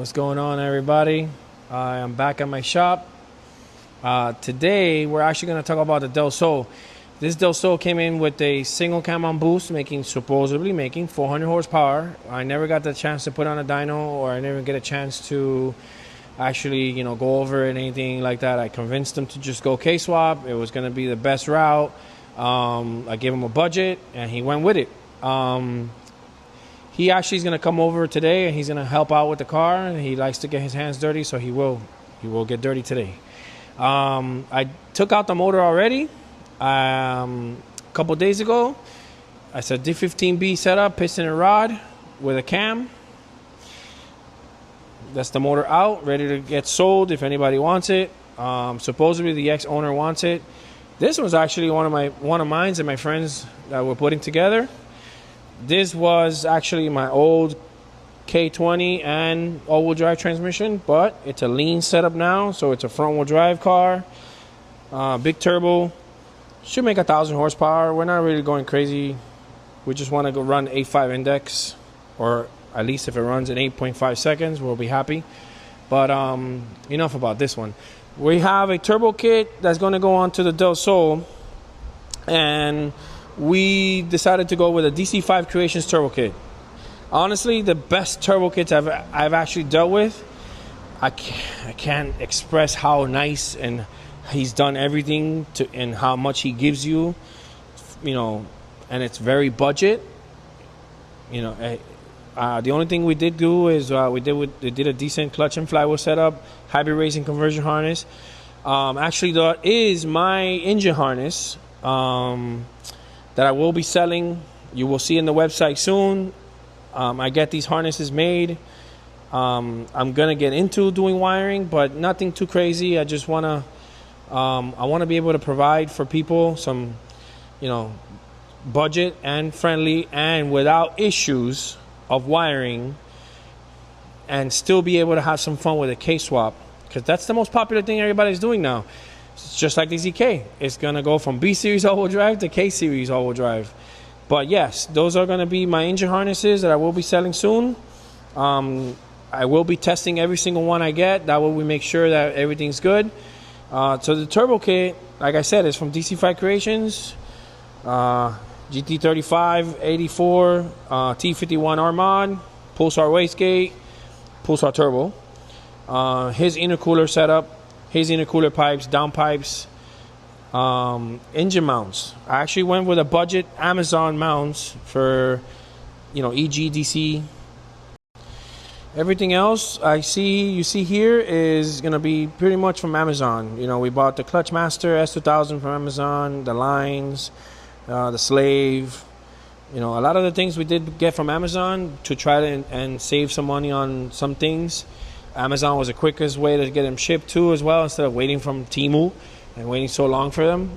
What's going on, everybody? I'm back at my shop. Today we're actually going to talk about the Delsol. This Delsol came in with a single cam on boost, supposedly making 400 horsepower. I never got the chance to put on a dyno, or I never get a chance to actually, go over it, anything like that. I convinced him to just go K-swap. It was going to be the best route. I gave him a budget, and he went with it. He actually is going to come over today, and he's going to help out with the car. He likes to get his hands dirty, so he will get dirty today. I took out the motor already a couple days ago. It's a D15B setup, piston and rod with a cam. That's the motor out, ready to get sold if anybody wants it. Supposedly the ex-owner wants it. This was actually one of mine and my friends that were putting together. This was actually my old K20 and all-wheel drive transmission, but it's a lean setup now, so it's a front-wheel drive car. Big turbo. Should make 1,000 horsepower. We're not really going crazy. We just want to go run 8.5 index, or at least if it runs in 8.5 seconds, we'll be happy. But enough about this one. We have a turbo kit that's going to go onto the Delsol, and we decided to go with a DC5 Creations turbo kit. Honestly, the best turbo kits I've actually dealt with. I can't express how nice and he's done everything and how much he gives you, and it's very budget. The only thing we did do is we did a decent clutch and flywheel setup, hybrid racing conversion harness. Actually, that is my engine harness that I will be selling. You will see in the website soon. I get these harnesses made. I'm gonna get into doing wiring, but nothing too crazy. I just wanna be able to provide for people some, budget and friendly and without issues of wiring, and still be able to have some fun with a K-swap, because that's the most popular thing everybody's doing now. It's just like the ZK. It's going to go from B-Series all-wheel drive to K-Series all-wheel drive. But yes, those are going to be my engine harnesses that I will be selling soon. I will be testing every single one I get. That way we make sure that everything's good. So the turbo kit, like I said, is from DC5 Creations. GT35, 84, T51 R-Mod, Pulsar wastegate, Pulsar turbo. His intercooler setup, his intercooler pipes, down pipes, engine mounts. I actually went with a budget Amazon mounts for, EG, DC. Everything else you see here is going to be pretty much from Amazon. We bought the Clutch Master S2000 from Amazon, the lines, the slave, a lot of the things we did get from Amazon to try to and save some money on some things. Amazon was the quickest way to get them shipped too, as well, instead of waiting from Temu and waiting so long for them.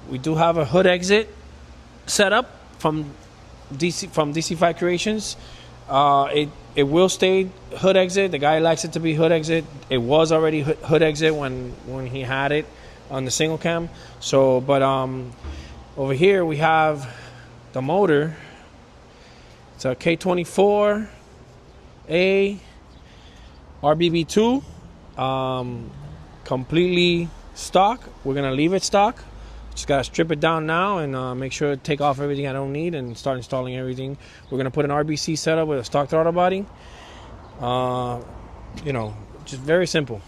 We do have a hood exit set up from DC5 Creations. It will stay hood exit. The guy likes it to be hood exit. It was already hood exit when he had it on the single cam. So, but over here we have the motor. It's a K24 A RBB2, completely stock. We're gonna leave it stock. Just gotta strip it down now and make sure to take off everything I don't need and start installing everything. We're gonna put an RBC setup with a stock throttle body. Just very simple.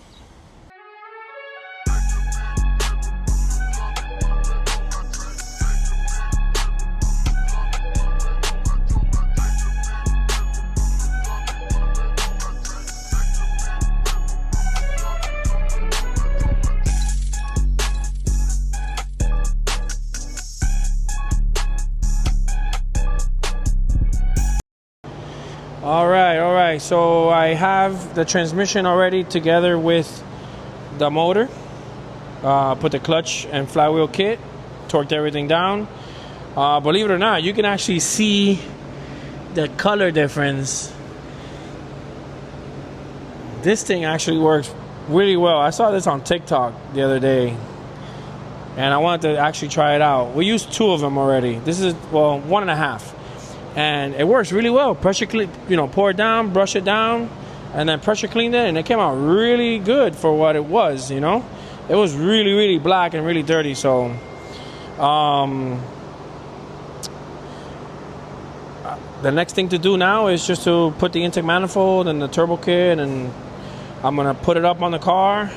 All right. So I have the transmission already together with the motor. Put the clutch and flywheel kit, torqued everything down. Believe it or not, you can actually see the color difference. This thing actually works really well. I saw this on TikTok the other day, and I wanted to actually try it out. We used 2 of them already. This is, 1.5. and it works really well. Pour it down, brush it down, and then pressure cleaned it, and it came out really good for what it was. It was really, really black and really dirty. So the next thing to do now is just to put the intake manifold and the turbo kit, and I'm gonna put it up on the car.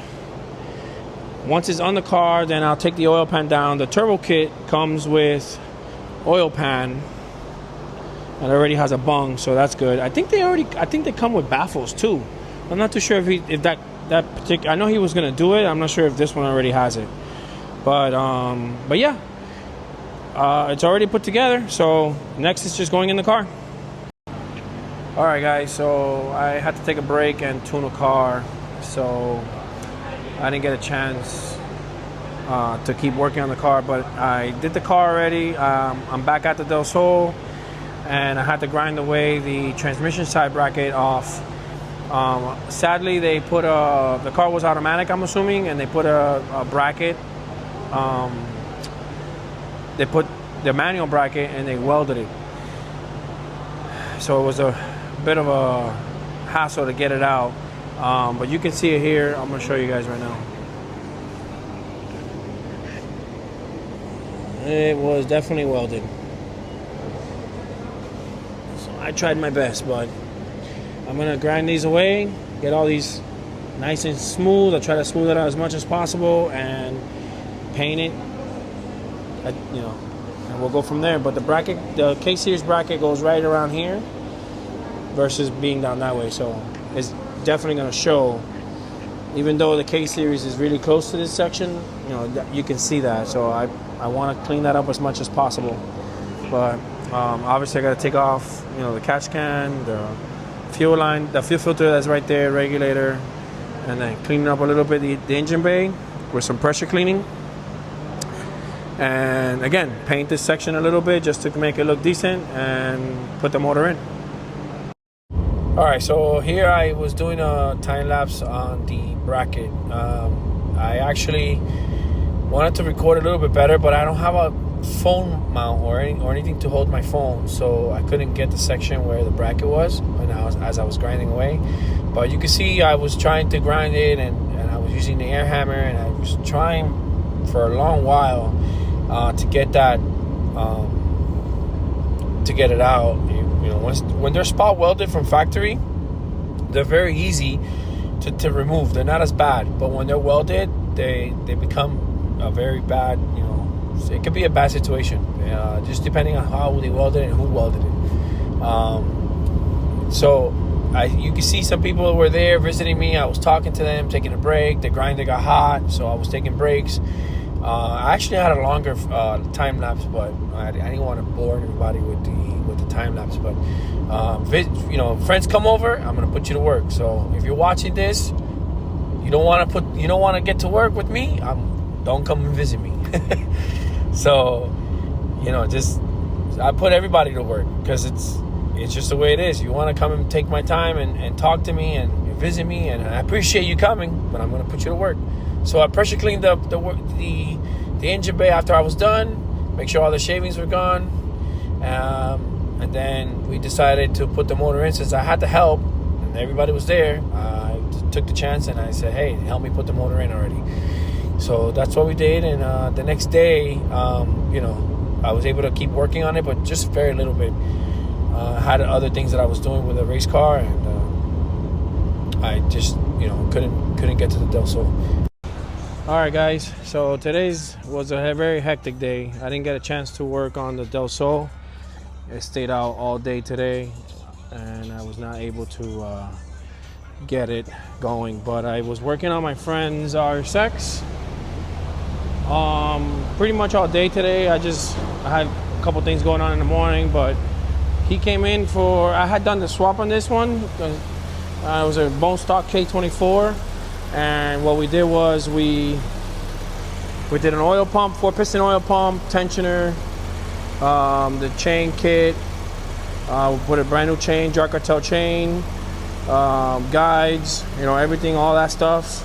Once it's on the car, then I'll take the oil pan down. The turbo kit comes with oil pan, and it already has a bung, so that's good. I think they come with baffles too. I'm not too sure if that particular. I know he was gonna do it. I'm not sure if this one already has it, but yeah, it's already put together. So next is just going in the car. All right, guys. So I had to take a break and tune a car, so I didn't get a chance to keep working on the car, but I did the car already. I'm back at the Delsol, and I had to grind away the transmission side bracket off. Sadly, they put the car was automatic, I'm assuming, and they put a bracket. They put the manual bracket and they welded it. So it was a bit of a hassle to get it out. But you can see it here. I'm going to show you guys right now. It was definitely welded. So I tried my best, but I'm going to grind these away, get all these nice and smooth. I'll try to smooth it out as much as possible and paint it. And we'll go from there. But the bracket, the K-Series bracket goes right around here versus being down that way. So it's definitely going to show, even though the K-Series is really close to this section, you can see that. So I want to clean that up as much as possible. But obviously I got to take off the catch can, the fuel line, the fuel filter that's right there, regulator, and then clean up a little bit the engine bay with some pressure cleaning. And again, paint this section a little bit just to make it look decent and put the motor in. Alright, so here I was doing a time lapse on the bracket. I actually wanted to record a little bit better, but I don't have a phone mount or anything to hold my phone, so I couldn't get the section where the bracket was as I was grinding away. But you can see I was trying to grind it, and I was using the air hammer, and I was trying for a long while to get that to get it out. When they're spot welded from factory, they're very easy to remove. They're not as bad, but when they're welded, they become a very bad, it could be a bad situation, just depending on how they welded it and who welded it. So you can see some people were there visiting me. I was talking to them, taking a break. The grinder got hot, so I was taking breaks. I actually had a longer time lapse, but I didn't want to bore everybody with the time lapse. But friends come over, I'm gonna put you to work. So if you're watching this, you don't want to get to work with me, don't come and visit me. So I put everybody to work because it's just the way it is. You want to come and take my time and talk to me and visit me, and I appreciate you coming, but I'm gonna put you to work. So I pressure cleaned the engine bay after I was done, make sure all the shavings were gone, and then we decided to put the motor in. Since I had to help and everybody was there, I took the chance and I said, hey, help me put the motor in already. So that's what we did, and the next day, I was able to keep working on it, but just very little bit. I had other things that I was doing with the race car, and I just couldn't get to the Delsol. Alright guys, so today's was a very hectic day. I didn't get a chance to work on the Delsol. I stayed out all day today, and I was not able to get it going. But I was working on my friend's RSX pretty much all day today. I had a couple things going on in the morning, but he came in I had done the swap on this one. It was a bone stock K24. And what we did was we did an oil pump, 4-piston oil pump, tensioner, the chain kit. We put a brand new chain, jar cartel chain, guides, everything, all that stuff.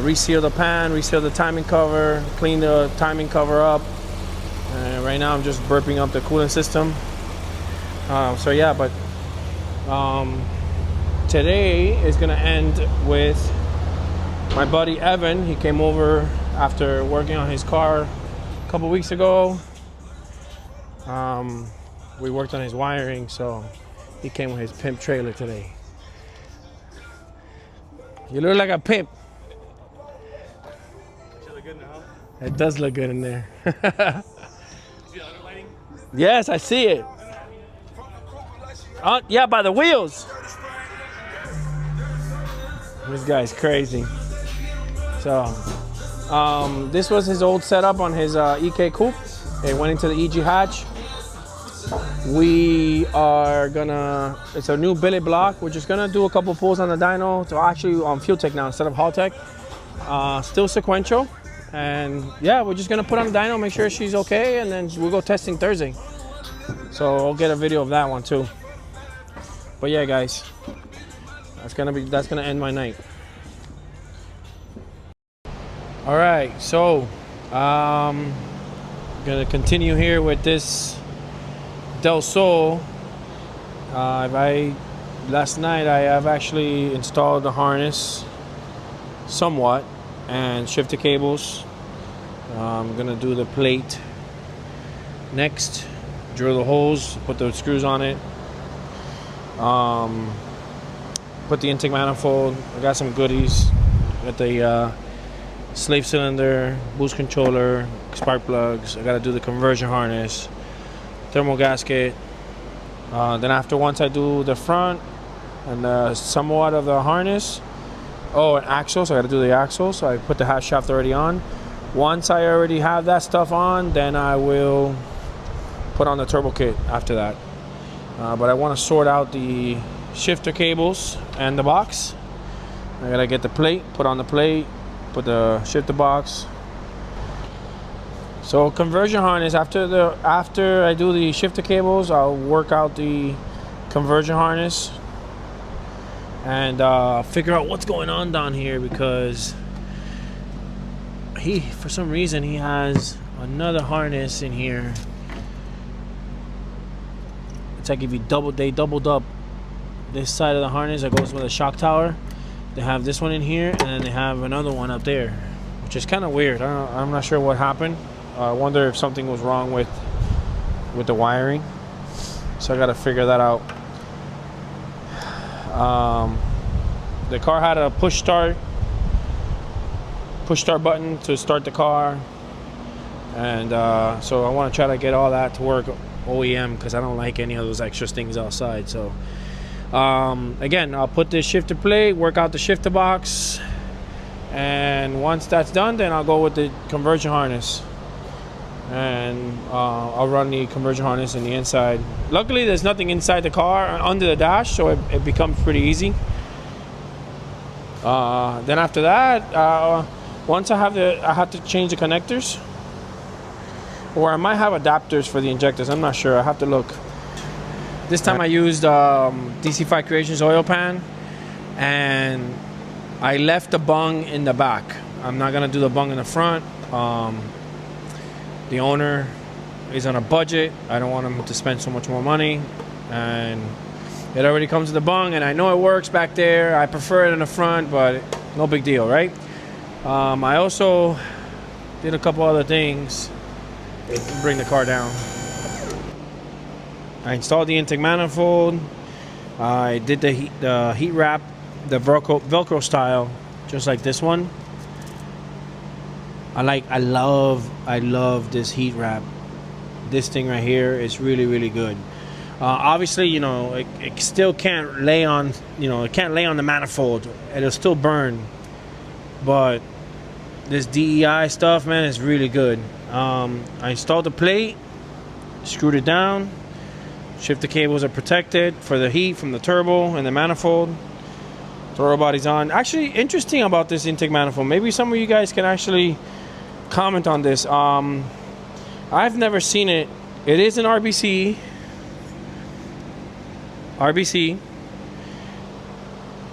Reseal the pan, reseal the timing cover, clean the timing cover up. And right now I'm just burping up the coolant system. So yeah, but today is gonna end with my buddy Evan. He came over after working on his car a couple weeks ago. We worked on his wiring, so he came with his pimp trailer today. You look like a pimp. Does it look good in the house? It does look good in there. You see the other lighting? Yes, I see it. Yeah, by the wheels. This guy's crazy. So, this was his old setup on his EK coupe. It went into the EG hatch. We are gonna, it's a new billet block. We're just gonna do a couple pulls on the dyno. So actually on Fuel Tech now instead of Haul Tech. Still sequential. And yeah, we're just gonna put on the dyno, make sure she's okay, and then we'll go testing Thursday. So I'll get a video of that one too. But yeah, guys, that's gonna end my night. All right, so gonna continue here with this Delsol. Last night I have actually installed the harness somewhat and shifter cables. I'm gonna do the plate next, drill the holes, put the screws on it, put the intake manifold. I got some goodies. Got the slave cylinder, boost controller, spark plugs. I gotta do the conversion harness, thermal gasket. Then once I do the front and somewhat of the harness, an axle, so I gotta do the axle. So I put the half shaft already on. Once I already have that stuff on, then I will put on the turbo kit after that. But I want to sort out the shifter cables and the box. I gotta get the plate, put on the plate, put the shifter box. So conversion harness, after I do the shifter cables, I'll work out the conversion harness and figure out what's going on down here, because for some reason he has another harness in here. It's like if they doubled up this side of the harness that goes with the shock tower. They have this one in here, and then they have another one up there, which is kind of weird. I'm not sure what happened. I wonder if something was wrong with the wiring. So I got to figure that out. The car had a push start button to start the car, and so I want to try to get all that to work OEM, because I don't like any of those extra things outside. So again, I'll put this shifter plate, work out the shifter box, and once that's done, then I'll go with the conversion harness, and I'll run the conversion harness in the inside. Luckily there's nothing inside the car under the dash, so it becomes pretty easy. Then after that, once I have to change the connectors, or I might have adapters for the injectors. I'm not sure. I have to look. This time I used DC5 Creations oil pan, and I left the bung in the back. I'm not gonna do the bung in the front. The owner is on a budget. I don't want him to spend so much more money, and it already comes with the bung, and I know it works back there. I prefer it in the front, but no big deal, right? I also did a couple other things to bring the car down. I installed the intake manifold. I did the heat wrap, the Velcro style, just like this one. I love this heat wrap. This thing right here is really, really good. Obviously, you know, it still can't lay on, it can't lay on the manifold. It'll still burn. But this DEI stuff, man, is really good. I installed the plate, screwed it down. Shifter cables are protected for the heat from the turbo and the manifold. Throttle body's on. Actually, interesting about this intake manifold. Maybe some of you guys can actually comment on this. I've never seen it. It is an RBC.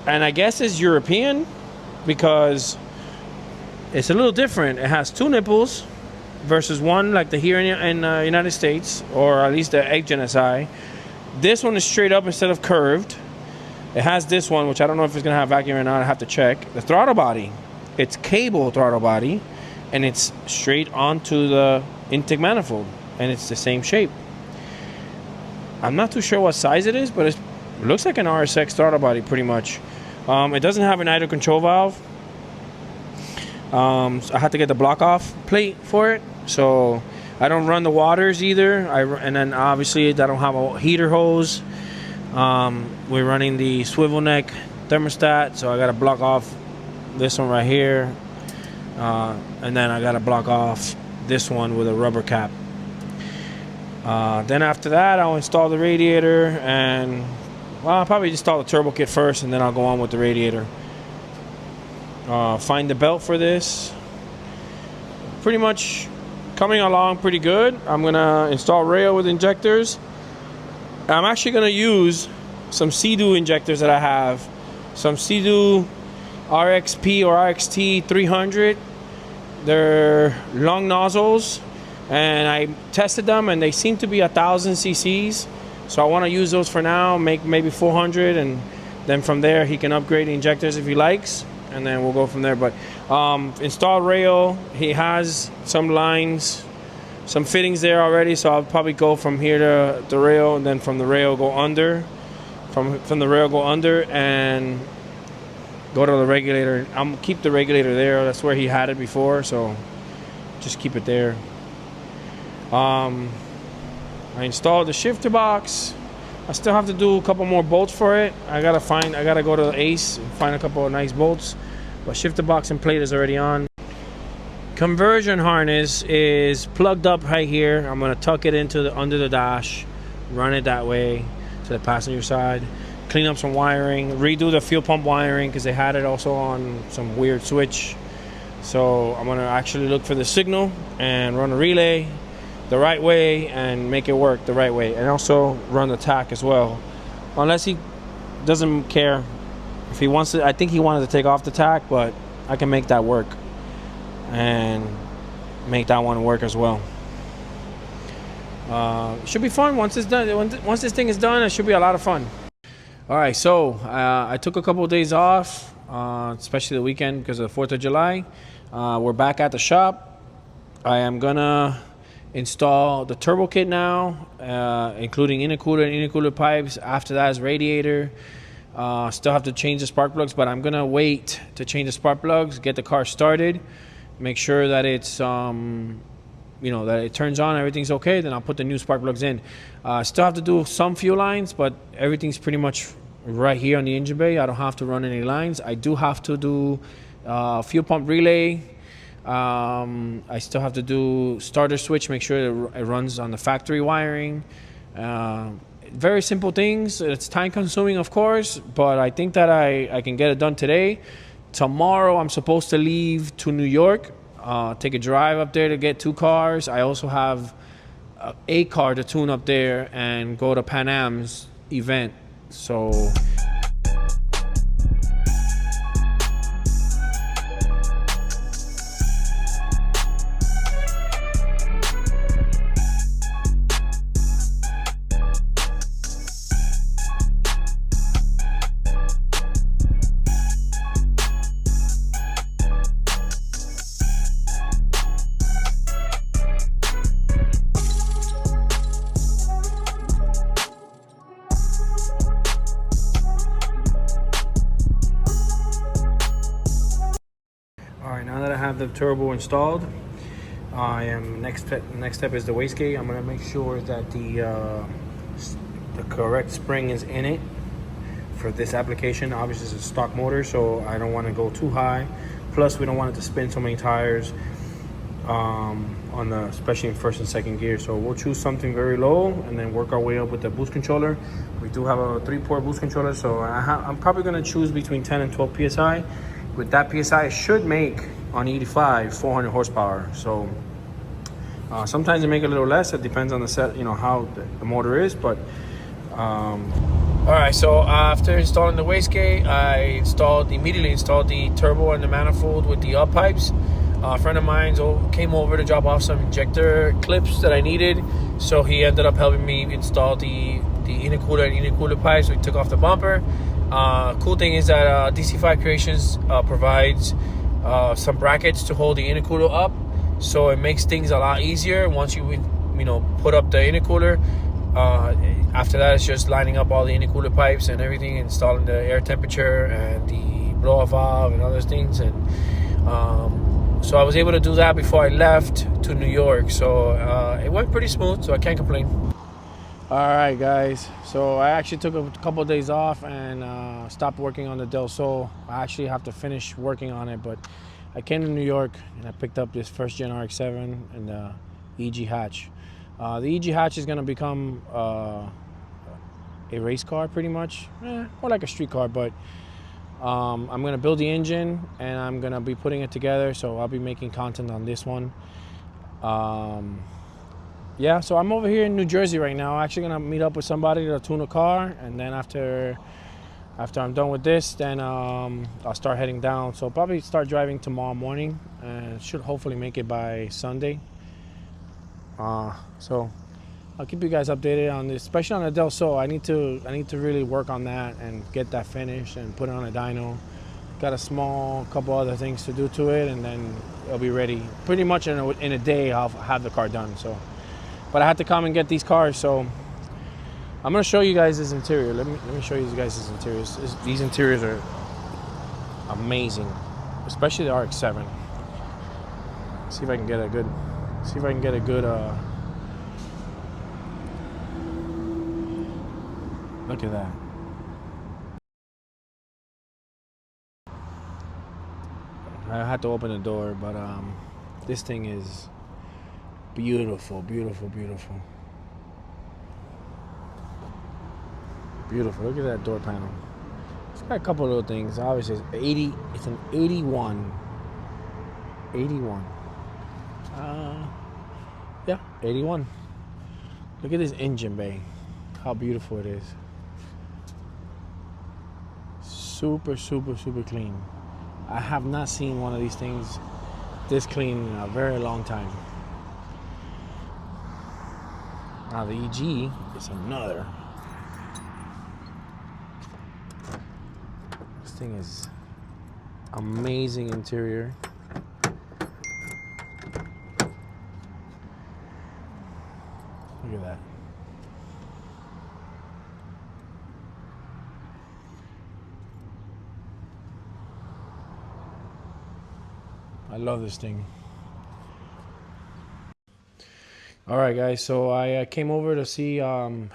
And I guess it's European because it's a little different. It has two nipples versus one like the here in the United States, or at least the 8 Gen SI. This one is straight up instead of curved. It has this one, which I don't know if it's gonna have vacuum or not. I have to check. The throttle body, it's cable throttle body, and it's straight onto the intake manifold, and it's the same shape. I'm not too sure what size it is, but it looks like an RSX throttle body pretty much. It doesn't have an idle control valve. So I had to get the block off plate for it. So I don't run the waters either. And then obviously I don't have a heater hose. We're running the swivel neck thermostat, so I got to block off this one right here, and then I got to block off this one with a rubber cap. Then after that, I'll install the radiator, and well, I'll probably install the turbo kit first, and then I'll go on with the radiator. Find the belt for this. Pretty much coming along pretty good. I'm gonna install rail with injectors. I'm actually going to use some Sea-Doo injectors that I have. Some Sea-Doo RXP or RXT 300. They're long nozzles, and I tested them, and they seem to be 1,000 cc's. So I want to use those for now, make maybe 400, and then from there he can upgrade the injectors if he likes, and then we'll go from there. But install rail. He has some lines, some fittings there already, so I'll probably go from here to the rail, and then from the rail go under, from the rail go under, and go to the regulator. I'm keep the regulator there. That's where he had it before, so just keep it there. I installed the shifter box. I still have to do a couple more bolts for it. I gotta go to Ace and find a couple of nice bolts. But shifter box and plate is already on. Conversion harness is plugged up right here. I'm gonna tuck it into under the dash, run it that way to the passenger side, clean up some wiring, redo the fuel pump wiring because they had it also on some weird switch. So I'm gonna actually look for the signal and run a relay the right way and make it work the right way, and also run the tach as well, unless he doesn't care. If he wants to, I think he wanted to take off the tach, but I can make that work and make that one work as well. Should be fun once it's done. Once this thing is done, it should be a lot of fun. All right, so I took a couple of days off, especially the weekend because of the 4th of July. We're back at the shop. I am gonna install the turbo kit now, including intercooler and intercooler pipes. After that is radiator. Still have to change the spark plugs, but I'm gonna wait to change the spark plugs, get the car started, make sure that it's that it turns on, everything's okay, then I'll put the new spark plugs in. Still have to do some fuel lines, but everything's pretty much right here on the engine bay. I don't have to run any lines. I do have to do fuel pump relay. I still have to do starter switch, make sure it runs on the factory wiring. Very simple things. It's time consuming, of course, but I think that I can get it done today. Tomorrow I'm supposed to leave to New York, take a drive up there to get 2 cars. I also have a car to tune up there and go to Pan Am's event. So the turbo installed, next step is the wastegate. I'm gonna make sure that the correct spring is in it for this application. Obviously it's a stock motor, so I don't want to go too high, plus we don't want it to spin so many tires especially in first and second gear. So we'll choose something very low and then work our way up with the boost controller. We do have a 3-port boost controller, so I'm probably going to choose between 10 and 12 psi. With that psi, it should make on 85 400 horsepower. So sometimes they make a little less. It depends on the set, how the motor is. But all right, so after installing the wastegate, I immediately installed the turbo and the manifold with the up pipes. A friend of mine came over to drop off some injector clips that I needed, so he ended up helping me install the intercooler and intercooler pipes. We took off the bumper. Cool thing is that DC5 Creations provides some brackets to hold the intercooler up, so it makes things a lot easier once you put up the intercooler. After that, it's just lining up all the intercooler pipes and everything, installing the air temperature and the blow-off valve and other things. And so I was able to do that before I left to New York. So it went pretty smooth, so I can't complain. All right, guys. So I actually took a couple of days off and stopped working on the Delsol. I actually have to finish working on it, but I came to New York and I picked up this first gen RX-7 and the EG hatch. The EG hatch is going to become a race car pretty much, more like a street car, but I'm going to build the engine and I'm going to be putting it together, so I'll be making content on this one. Yeah, so I'm over here in New Jersey right now. I'm actually going to meet up with somebody to tune a car, and then after I'm done with this, then I'll start heading down. So I'll probably start driving tomorrow morning and should hopefully make it by Sunday. So I'll keep you guys updated on this, especially on the Delsol. I need to really work on that and get that finished and put it on a dyno. Got a small couple other things to do to it, and then it'll be ready. Pretty much in a day I'll have the car done. So, but I had to come and get these cars, so I'm gonna show you guys this interior. Let me show you guys this interiors. These interiors are amazing, especially the RX-7. See if I can get a good. Look at that. I had to open the door, but this thing is beautiful, beautiful, beautiful. Beautiful. Look at that door panel. It's got a couple of little things. Obviously, it's an 81. 81. Yeah, 81. Look at this engine bay. How beautiful it is. Super, super, super clean. I have not seen one of these things this clean in a very long time. Now the EG is another. This thing is amazing interior. Look at that. I love this thing. All right, guys, so I came over to see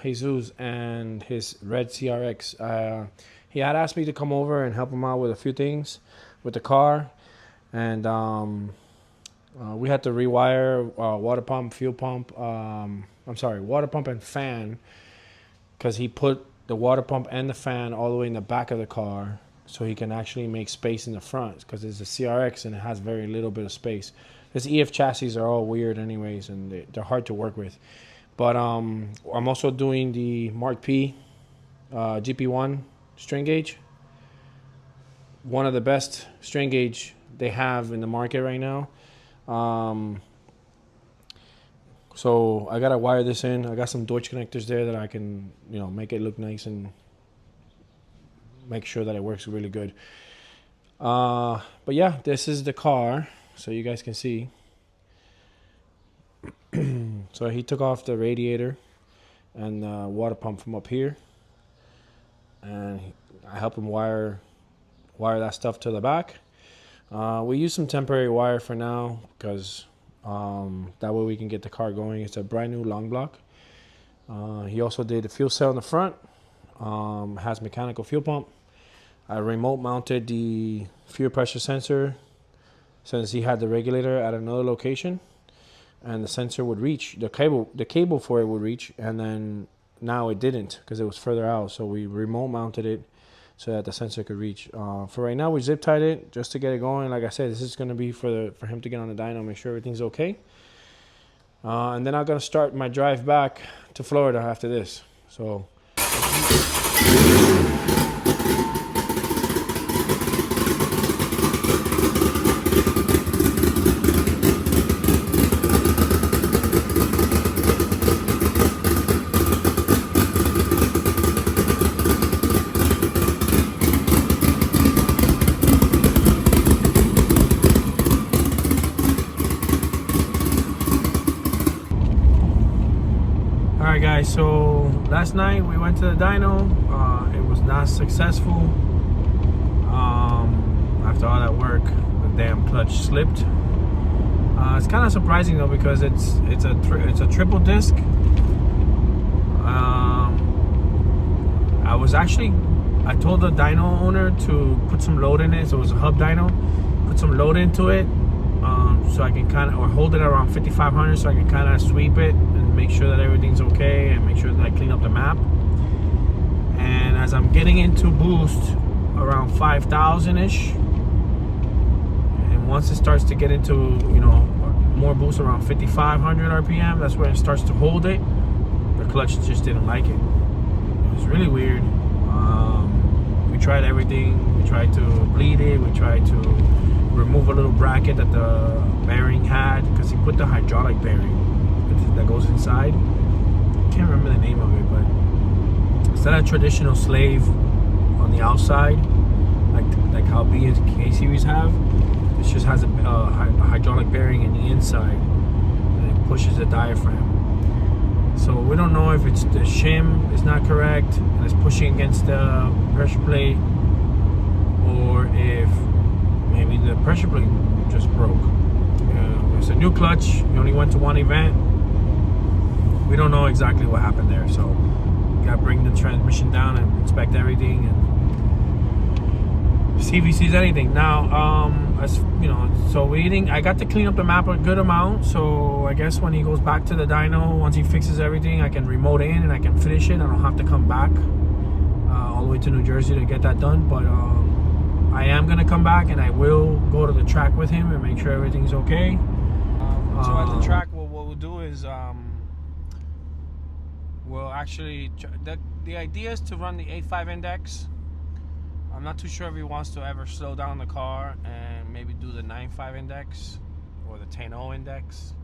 Jesus and his red CRX. He had asked me to come over and help him out with a few things with the car, and we had to rewire water pump, fuel pump, water pump and fan, because he put the water pump and the fan all the way in the back of the car so he can actually make space in the front, because it's a CRX and it has very little bit of space. This EF chassis are all weird anyways, and they're hard to work with. But I'm also doing the Mark P GP1 strain gauge. One of the best strain gauge they have in the market right now. So I gotta wire this in. I got some Deutsch connectors there that I can, make it look nice and make sure that it works really good. But yeah, this is the car, so you guys can see. So he took off the radiator and the water pump from up here, and I helped him wire that stuff to the back. We use some temporary wire for now because that way we can get the car going. It's a brand new long block. He also did the fuel cell in the front. Has mechanical fuel pump. I remote mounted the fuel pressure sensor since he had the regulator at another location, and the sensor would reach the cable for it would reach, and then now it didn't because it was further out. So we remote mounted it so that the sensor could reach. For right now, we zip tied it just to get it going. Like I said, this is going to be for him to get on the dyno, make sure everything's okay. And then I'm going to start my drive back to Florida after this. So. guys, so last night we went to the dyno. It was not successful. After all that work, the damn clutch slipped. It's kind of surprising though, because it's a triple disc. I told the dyno owner to put some load in it, so it was a hub dyno. Put some load into it, so I can kind of, or hold it around 5500, so I can kind of sweep it and make sure that everything's okay, and make sure that I clean up the map. And as I'm getting into boost around 5,000-ish, and once it starts to get into, you know, more boost around 5,500 RPM, that's when it starts to hold it. The clutch just didn't like it. It was really weird. We tried everything. We tried to bleed it. We tried to remove a little bracket that the bearing had, because he put the hydraulic bearing that goes inside. I can't remember the name of it, but instead of traditional slave on the outside, like how B and K series have, it just has a hydraulic bearing in the inside, and it pushes the diaphragm. So we don't know if it's the shim is not correct and it's pushing against the pressure plate, or if maybe the pressure plate just broke. It's a new clutch. We only went to one event. We don't know exactly what happened there, so we gotta bring the transmission down and inspect everything and see if he sees anything. Now, as you know, so I got to clean up the map a good amount. So I guess when he goes back to the dyno, once he fixes everything, I can remote in and I can finish it. I don't have to come back all the way to New Jersey to get that done. But I am gonna come back and I will go to the track with him and make sure everything's okay. So at the track, what we'll do is we'll actually the idea is to run the 8.5 index. I'm not too sure if he wants to ever slow down the car and maybe do the 9.5 index or the 10.0 index.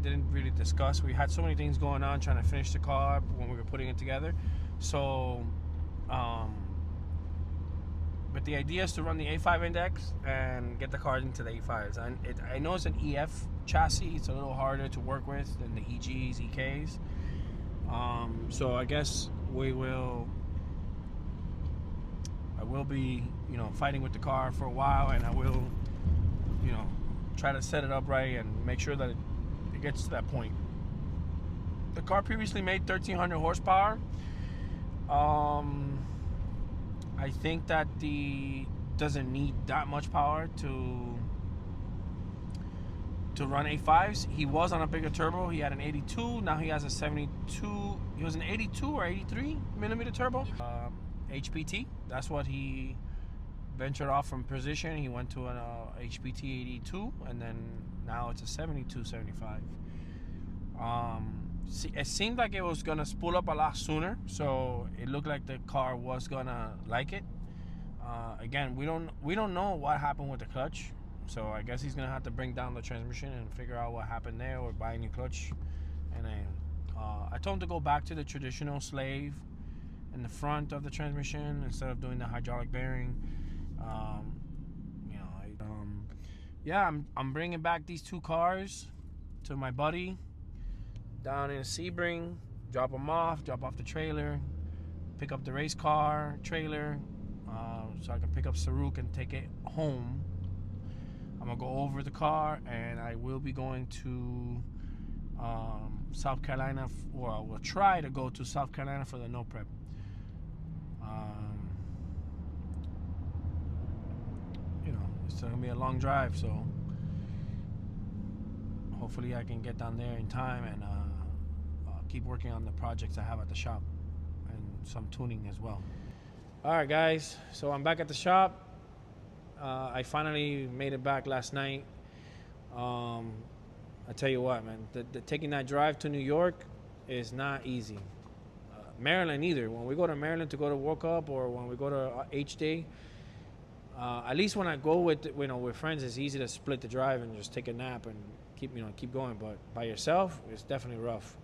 Didn't really discuss. We had so many things going on trying to finish the car when we were putting it together. So, but the idea is to run the 8.5 index and get the car into the 8.5s. I know it's an EF chassis. It's a little harder to work with than the EGs, EKs. So I guess I will be, you know, fighting with the car for a while, and I will, you know, try to set it up right and make sure that it gets to that point. The car previously made 1,300 horsepower. I think that doesn't need that much power to run 8.5s. He was on a bigger turbo. He had an 82. Now he has a 72. He was an 82 or 83 millimeter turbo. HPT. That's what he ventured off from Precision. He went to an HPT 82, and then now it's a 72, 75. It seemed like it was gonna spool up a lot sooner, so it looked like the car was gonna like it. Again, we don't know what happened with the clutch, so I guess he's gonna have to bring down the transmission and figure out what happened there, or buy a new clutch. And then I told him to go back to the traditional slave in the front of the transmission instead of doing the hydraulic bearing. Yeah, I'm bringing back these two cars to my buddy down in Sebring. Drop off the trailer, pick up the race car trailer, so I can pick up Saruk and take it home. I'm gonna go over the car, and I will be going to South Carolina, or I will try to go to South Carolina for the no prep. You know, it's gonna be a long drive, so hopefully I can get down there in time and keep working on the projects I have at the shop and some tuning as well. All right, guys, so I'm back at the shop. I finally made it back last night. I tell you what, man, taking that drive to New York is not easy. Maryland either. When we go to Maryland to go to World Cup, or when we go to H-Day, at least when I go with friends, it's easy to split the drive and just take a nap and keep going. But by yourself, it's definitely rough.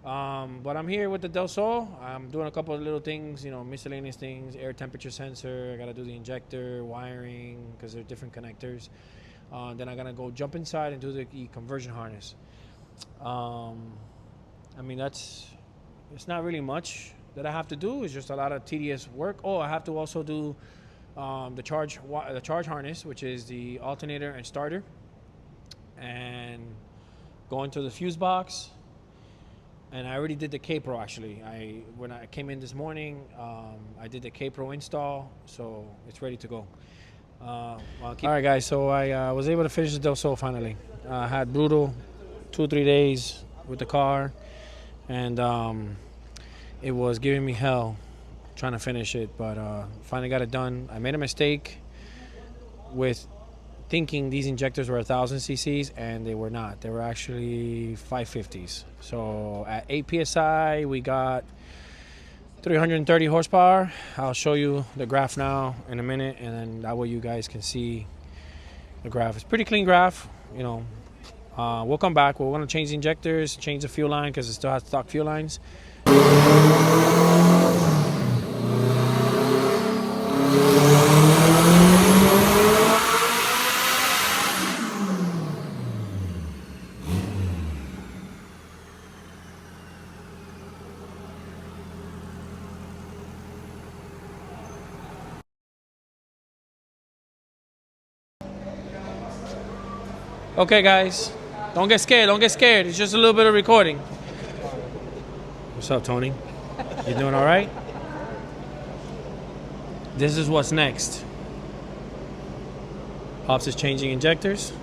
But I'm here with the Delsol. I'm doing a couple of little things, miscellaneous things, air temperature sensor. I got to do the injector, wiring, because they're different connectors. Then I'm going to go jump inside and do the conversion harness. I mean, it's not really much that I have to do. It's just a lot of tedious work. Oh, I have to also do the charge harness, which is the alternator and starter, and go into the fuse box. And I already did the K-Pro actually. When I came in this morning, I did the K-Pro install, so it's ready to go. All right, guys. So I was able to finish the Delsol finally. I had brutal 2-3 days with the car, and it was giving me hell trying to finish it, but finally got it done. I made a mistake with thinking these injectors were 1,000 cc's, and they were not. They were actually 550s. So at 8 psi, we got 330 horsepower. I'll show you the graph now in a minute, and then that way you guys can see the graph. It's pretty clean graph, you know. We'll come back. We're going to change the injectors, change the fuel line because it still has stock fuel lines. Okay, guys, don't get scared. Don't get scared. It's just a little bit of recording. What's up, Tony? You doing all right? This is what's next. Pops is changing injectors.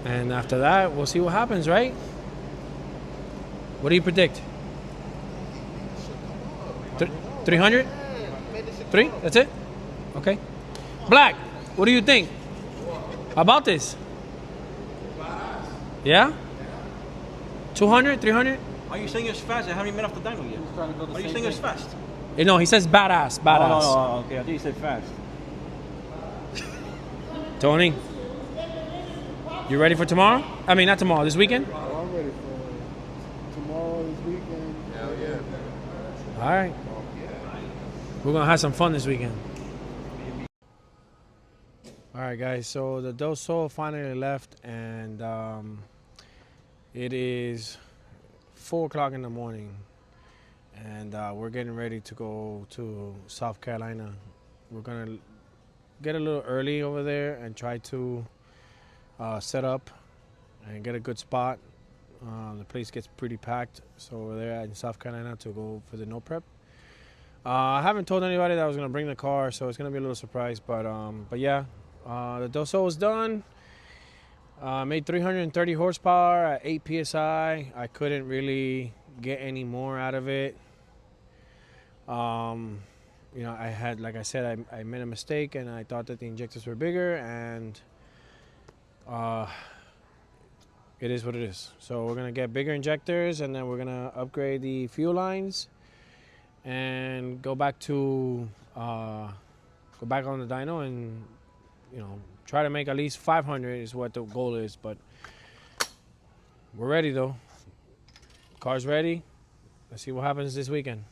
And after that, we'll see what happens, right? What do you predict? 300? 3? That's it? Okay. Black, what do you think about this? Yeah? 200? 300? Are you saying it's fast? I haven't even been off the dyno yet. Are you saying it's fast? No, he says badass. Badass. Oh, okay. I think you said fast. Tony, you ready for tomorrow? I mean, not tomorrow, this weekend? Oh, I'm ready for tomorrow, this weekend. Hell yeah. All right. We're going to have some fun this weekend. All right, guys. So the Delsol finally left, and it is 4 o'clock in the morning, and we're getting ready to go to South Carolina. We're going to get a little early over there and try to set up and get a good spot. The place gets pretty packed, so we're there in South Carolina to go for the no prep. I haven't told anybody that I was going to bring the car, so it's going to be a little surprise, but yeah, the Delsol was done. Made 330 horsepower at 8 psi. I couldn't really get any more out of it. You know, I had, like I said, I made a mistake, and I thought that the injectors were bigger, and it is what it is. So we're gonna get bigger injectors, and then we're gonna upgrade the fuel lines and go back on the dyno, and you know, try to make at least 500 is what the goal is. But we're ready though. Car's ready. Let's see what happens this weekend.